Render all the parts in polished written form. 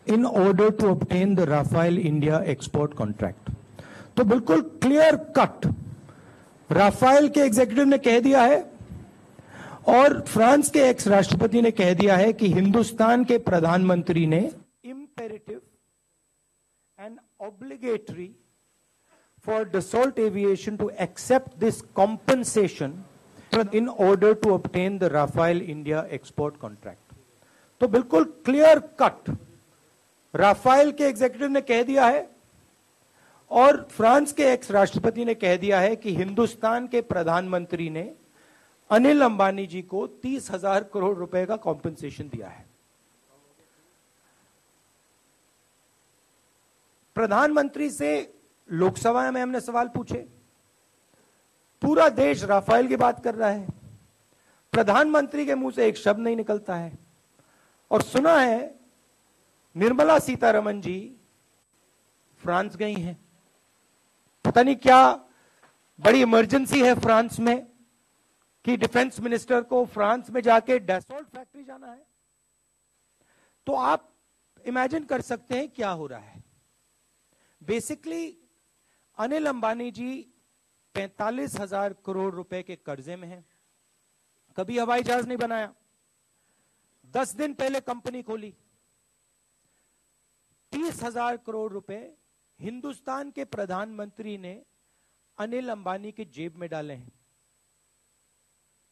in order to obtain the Rafale India export contract. तो बिल्कुल clear cut Rafale के executive ने कह दिया है और फ्रांस के एक्स राष्ट्रपति ने कह दिया है कि हिंदुस्तान के प्रधानमंत्री ने imperative and obligatory for Dassault Aviation to accept this compensation in order to obtain the Rafale India export contract. तो बिल्कुल क्लियर कट राफेल के एग्जीक्यूटिव ने कह दिया है और फ्रांस के एक्स राष्ट्रपति ने कह दिया है कि हिंदुस्तान के प्रधानमंत्री ने अनिल अंबानी जी को 30,000 करोड़ रुपए का कॉम्पेंसेशन दिया है। प्रधानमंत्री से लोकसभा में हमने सवाल पूछे, पूरा देश राफेल की बात कर रहा है, प्रधानमंत्री के मुंह से एक शब्द नहीं निकलता है। और सुना है निर्मला सीतारमण जी फ्रांस गई हैं, पता नहीं क्या बड़ी इमरजेंसी है फ्रांस में कि डिफेंस मिनिस्टर को फ्रांस में जाके डैसॉल्ट फैक्ट्री जाना है। तो आप इमेजिन कर सकते हैं क्या हो रहा है। बेसिकली अनिल अंबानी जी 45,000 करोड़ रुपए के कर्जे में हैं, कभी हवाई जहाज नहीं बनाया, 10 दिन पहले कंपनी खोली, 30,000 करोड़ रुपए हिंदुस्तान के प्रधानमंत्री ने अनिल अंबानी के जेब में डाले हैं।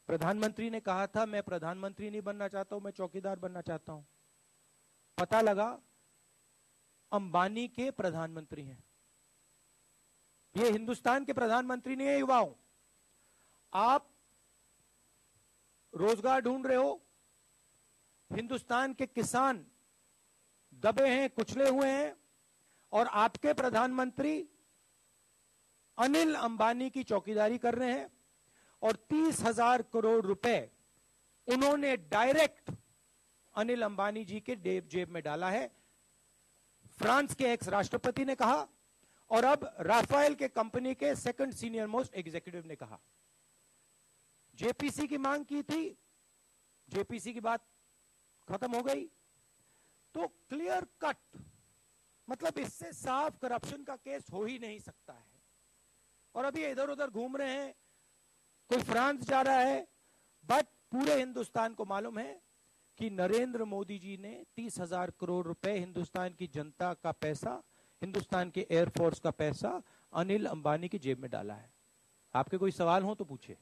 प्रधानमंत्री ने कहा था मैं प्रधानमंत्री नहीं बनना चाहता हूं, मैं चौकीदार बनना चाहता हूं। पता लगा अंबानी के प्रधानमंत्री हैं। ये हिंदुस्तान के प्रधानमंत्री नहीं है। युवाओं, आप रोजगार ढूंढ रहे हो, हिंदुस्तान के किसान दबे हैं, कुचले हुए हैं, और आपके प्रधानमंत्री अनिल अंबानी की चौकीदारी कर रहे हैं और 30,000 करोड़ रुपए उन्होंने डायरेक्ट अनिल अंबानी जी के जेब में डाला है। फ्रांस के एक्स राष्ट्रपति ने कहा और अब राफेल के कंपनी के सेकंड सीनियर मोस्ट एग्जीक्यूटिव ने कहा। जेपीसी की मांग की थी, जेपीसी की बात खत्म हो गई। तो क्लियर कट, मतलब इससे साफ करप्शन का केस हो ही नहीं सकता है। और अभी इधर उधर घूम रहे हैं, कोई फ्रांस जा रहा है, बट पूरे हिंदुस्तान को मालूम है कि नरेंद्र मोदी जी ने 30,000 करोड़ रुपए हिंदुस्तान की जनता का पैसा, हिंदुस्तान के एयरफोर्स का पैसा अनिल अंबानी की जेब में डाला है। आपके कोई सवाल हो तो पूछिए।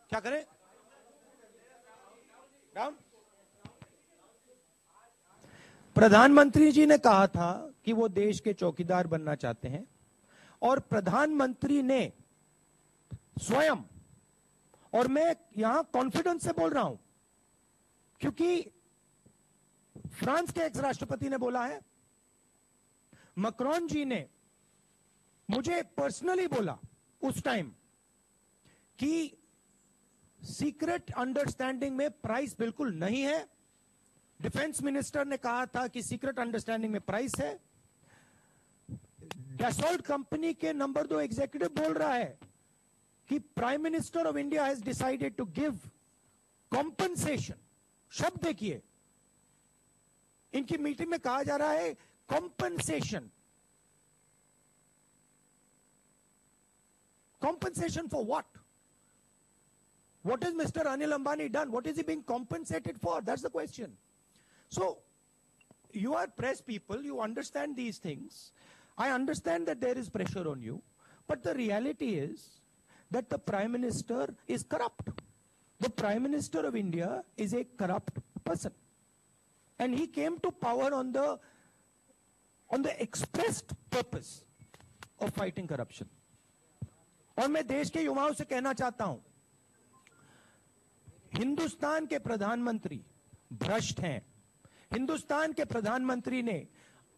क्या करें? राम प्रधानमंत्री जी ने कहा था कि वो देश के चौकीदार बनना चाहते हैं और प्रधानमंत्री ने स्वयं, और मैं यहां कॉन्फिडेंस से बोल रहा हूं क्योंकि फ्रांस के एक्स राष्ट्रपति ने बोला है, मैक्रोन जी ने मुझे पर्सनली बोला उस टाइम कि सीक्रेट अंडरस्टैंडिंग में प्राइस बिल्कुल नहीं है। डिफेंस मिनिस्टर ने कहा था कि सीक्रेट अंडरस्टैंडिंग में प्राइस है। डैसॉल्ट कंपनी के नंबर 2 एग्जीक्यूटिव बोल रहा है कि prime minister of India has decided to give compensation. शब्द देखिए, इनकी मीटिंग में कहा जा रहा है compensation. Compensation for what? What has Mr. Anil Ambani done? What is he being compensated for? That's the question. So, you are press people, you understand these things. I understand that there is pressure on you, but the reality is that the Prime Minister is corrupt. The Prime Minister of India is a corrupt person. And he came to power on the expressed purpose of fighting corruption. और मैं देश के युवाओं से कहना चाहता हूं, हिंदुस्तान के प्रधानमंत्री भ्रष्ट हैं। हिंदुस्तान के प्रधानमंत्री ने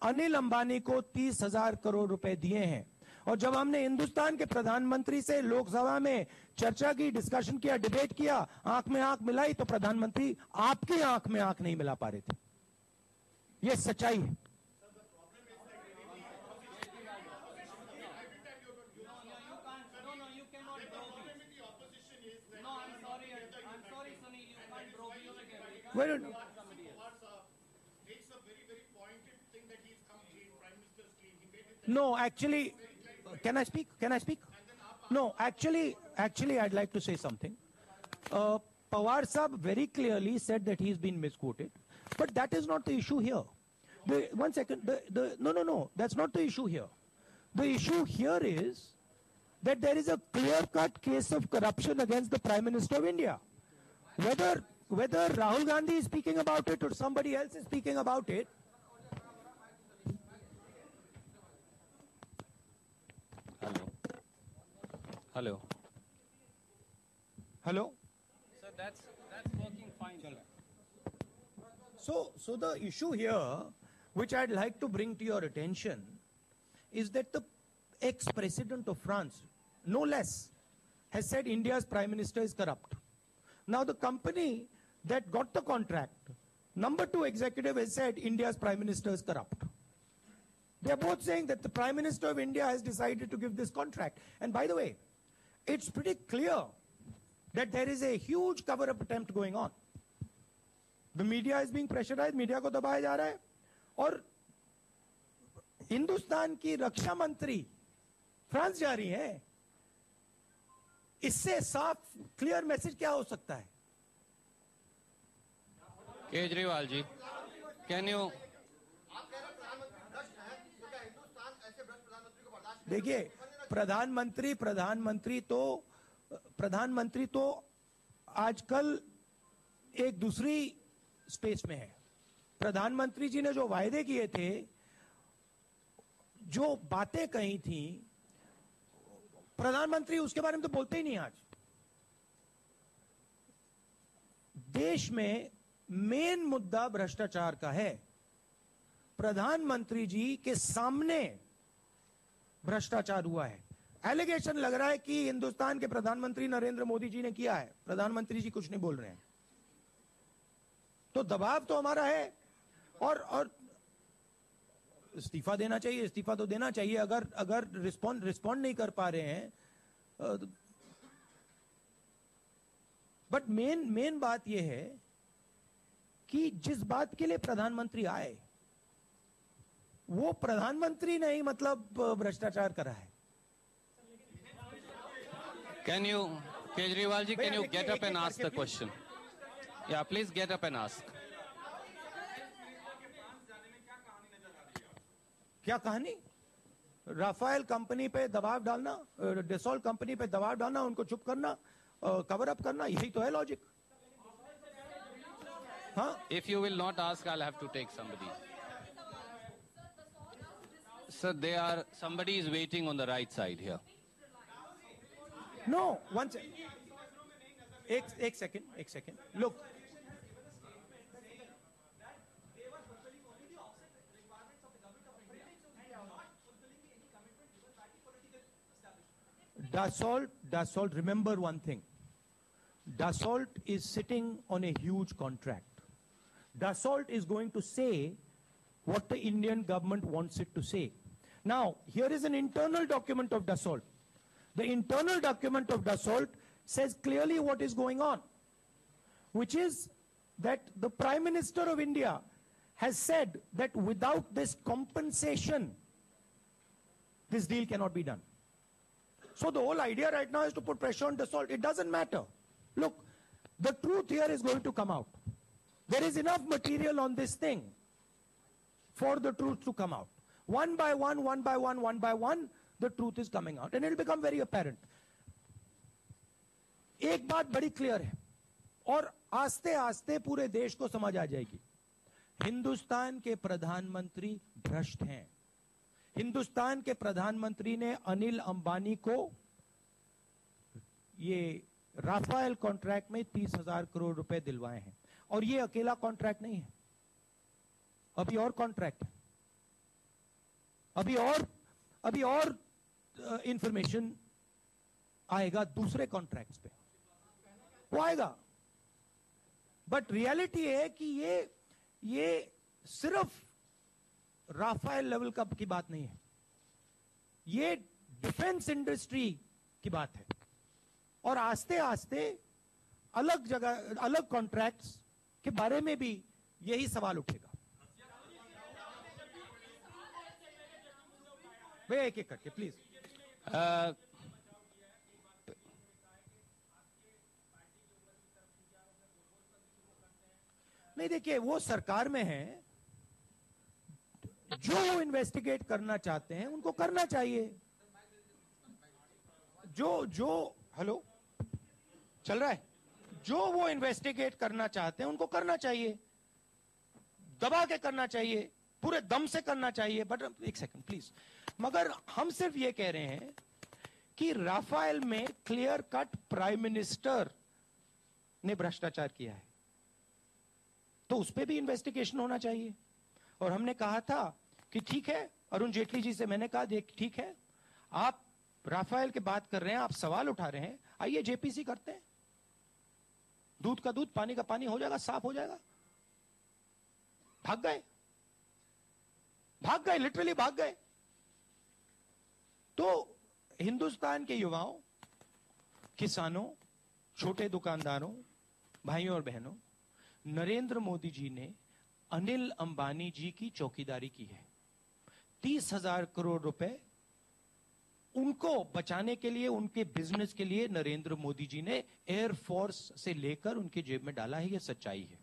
अनिल अंबानी को 30,000 करोड़ रुपए दिए हैं। और जब हमने हिंदुस्तान के प्रधानमंत्री से लोकसभा में चर्चा की, डिस्कशन किया, डिबेट किया, आंख में आंख मिलाई, तो प्रधानमंत्री आपकी आंख में आंख नहीं मिला पा रहे थे। यह सच्चाई है। Well, no, actually, can I speak? Can I speak? No, actually, I'd like to say something. Pawar Sahab very clearly said that he's been misquoted, but that is not the issue here. One second, no, that's not the issue here. The issue here is that there is a clear-cut case of corruption against the Prime Minister of India. Whether Rahul Gandhi is speaking about it or somebody else is speaking about it, Hello. hello? Sir, that's working fine. So the issue here, which I'd like to bring to your attention, is that the ex-president of France, no less, has said India's Prime Minister is corrupt. Now the company that got the contract, number 2 executive has said India's Prime Minister is corrupt. They're both saying that the Prime Minister of India has decided to give this contract. And by the way, it's pretty clear that there is a huge cover-up attempt going on. The media is being pressurized, media को दबाया जा रहा है, और हिंदुस्तान की रक्षा मंत्री France जा रही है. इससे साफ क्लियर मैसेज क्या हो सकता है? केजरीवाल जी, कैन यू देखिए, प्रधानमंत्री तो आजकल एक दूसरी स्पेस में है. प्रधानमंत्री जी ने जो वायदे किए थे, जो बातें कही थी, प्रधानमंत्री उसके बारे में तो बोलते ही नहीं. आज देश में मेन मुद्दा भ्रष्टाचार का है. प्रधानमंत्री जी के सामने भ्रष्टाचार हुआ है. एलिगेशन लग रहा है कि हिंदुस्तान के प्रधानमंत्री नरेंद्र मोदी जी ने किया है. प्रधानमंत्री जी कुछ नहीं बोल रहे हैं. तो दबाव तो हमारा है, और इस्तीफा देना चाहिए. इस्तीफा तो देना चाहिए अगर रिस्पॉन्ड नहीं कर पा रहे हैं. बट मेन बात यह है कि जिस बात के लिए प्रधानमंत्री आए, वो प्रधानमंत्री नहीं, मतलब भ्रष्टाचार करा है. Can you, Kejriwal ji, can you get up and ask the question? Yeah, please get up and ask. क्या कहानी? राफेल कंपनी पे दबाव डालना, डेसॉल्ट कंपनी पे दबाव डालना, उनको चुप करना, कवर अप करना, यही तो है लॉजिक. हाँ? If you will not ask, I'll have to take somebody. Sir, somebody is waiting on the right side here. No, one second. एक second. Look. Dassault, remember one thing. Dassault is sitting on a huge contract. Dassault is going to say what the Indian government wants it to say. Now, here is an internal document of Dassault. The internal document of Dassault says clearly what is going on, which is that the Prime Minister of India has said that without this compensation, this deal cannot be done. So the whole idea right now is to put pressure on Dassault. It doesn't matter. Look, the truth here is going to come out. There is enough material on this thing for the truth to come out. One by one, the truth is coming out, and it will become very apparent. एक बात बड़ी clear है, और आस्ते आस्ते पूरे देश को समझ आ जाएगी. हिंदुस्तान के प्रधानमंत्री भ्रष्ट हैं. हिंदुस्तान के प्रधानमंत्री ने अनिल अंबानी को ये राफेल कॉन्ट्रैक्ट में 30,000 करोड़ रुपए दिलवाए हैं. और ये अकेला कॉन्ट्रैक्ट नहीं है, अभी और कॉन्ट्रैक्ट है. अभी और इंफॉर्मेशन आएगा दूसरे कॉन्ट्रैक्ट्स पे, वो आएगा. बट रियलिटी है कि ये सिर्फ राफेल लेवल की बात नहीं है, ये डिफेंस इंडस्ट्री की बात है. और आस्ते आस्ते अलग जगह, अलग कॉन्ट्रैक्ट्स के बारे में भी यही सवाल उठेगा। वे एक एक करके प्लीज। नहीं, देखिए वो सरकार में है, जो वो इन्वेस्टिगेट करना चाहते हैं उनको करना चाहिए। जो हेलो चल रहा है, जो वो इन्वेस्टिगेट करना चाहते हैं उनको करना चाहिए, दबा के करना चाहिए, पूरे दम से करना चाहिए। बट एक सेकंड प्लीज, मगर हम सिर्फ ये कह रहे हैं कि राफेल में क्लियर कट प्राइम मिनिस्टर ने भ्रष्टाचार किया है, तो उस पर भी इन्वेस्टिगेशन होना चाहिए। और हमने कहा था कि ठीक है, अरुण जेटली जी से मैंने कहा देख ठीक है, आप राफेल की बात कर रहे हैं, आप सवाल उठा रहे हैं, आइए जेपीसी करते हैं, दूध का दूध पानी का पानी हो जाएगा, साफ हो जाएगा। भाग गए, लिटरली भाग गए। तो हिंदुस्तान के युवाओं, किसानों, छोटे दुकानदारों, भाइयों और बहनों, नरेंद्र मोदी जी ने अनिल अंबानी जी की चौकीदारी की है। 30,000 करोड़ रुपए उनको बचाने के लिए, उनके बिजनेस के लिए नरेंद्र मोदी जी ने एयरफोर्स से लेकर उनके जेब में डाला है। यह सच्चाई है।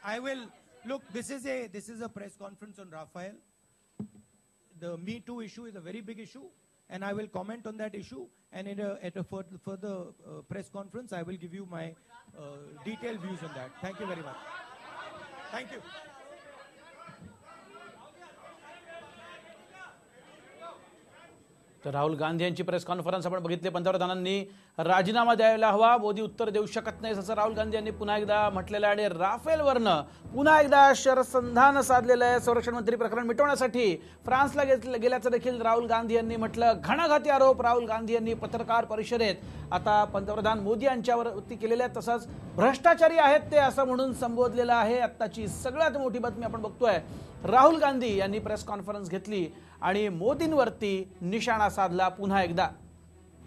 I will look. This is a press conference on Rafael. The Me Too issue is a very big issue, and I will comment on that issue. And at a further press conference, I will give you my detailed views on that. Thank you very much. Thank you. तर राहुल गांधी यांची press conference आपण बघितली। पंतप्रधानांनी राजीनामा द्यायला हवा, मोदी उत्तर देऊ शकत नाही असं राहुल गांधी यांनी पुन्हा एकदा म्हटलेलं आहे। आणि राफेलवरनं पुन्हा एकदा शरसंधान साधलेलं आहे। संरक्षण मंत्री प्रकरण मिटवण्यासाठी फ्रान्सला गेल्याचं देखील राहुल गांधी यांनी म्हटलं। घणाघाती आरोप राहुल गांधी यांनी पत्रकार परिषदेत आता पंतप्रधान मोदी यांच्यावरती केलेले आहेत। तसंच भ्रष्टाचारी आहेत ते असं म्हणून संबोधलेलं आहे। आत्ताची सगळ्यात मोठी बातमी आपण बघतोय, राहुल गांधी यांनी प्रेस कॉन्फरन्स घेतली आणि मोदींवरती निशाणा साधला पुन्हा एकदा।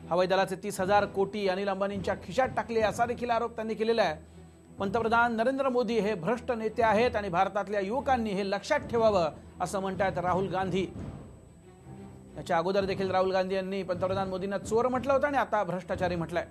हवाई दलाचे 30,000 कोटी अनिल अंबानींच्या खिशात टाकले असा देखील आरोप त्यांनी केलेला आहे। पंतप्रधान नरेंद्र मोदी हे भ्रष्ट नेते आहेत आणि भारतातल्या युवकांनी हे लक्षात ठेवावं असं म्हणतात राहुल गांधी। याच्या अगोदर देखील राहुल गांधी यांनी पंतप्रधान मोदींना चोर म्हटलं होतं आणि आता भ्रष्टाचारी म्हटलंय।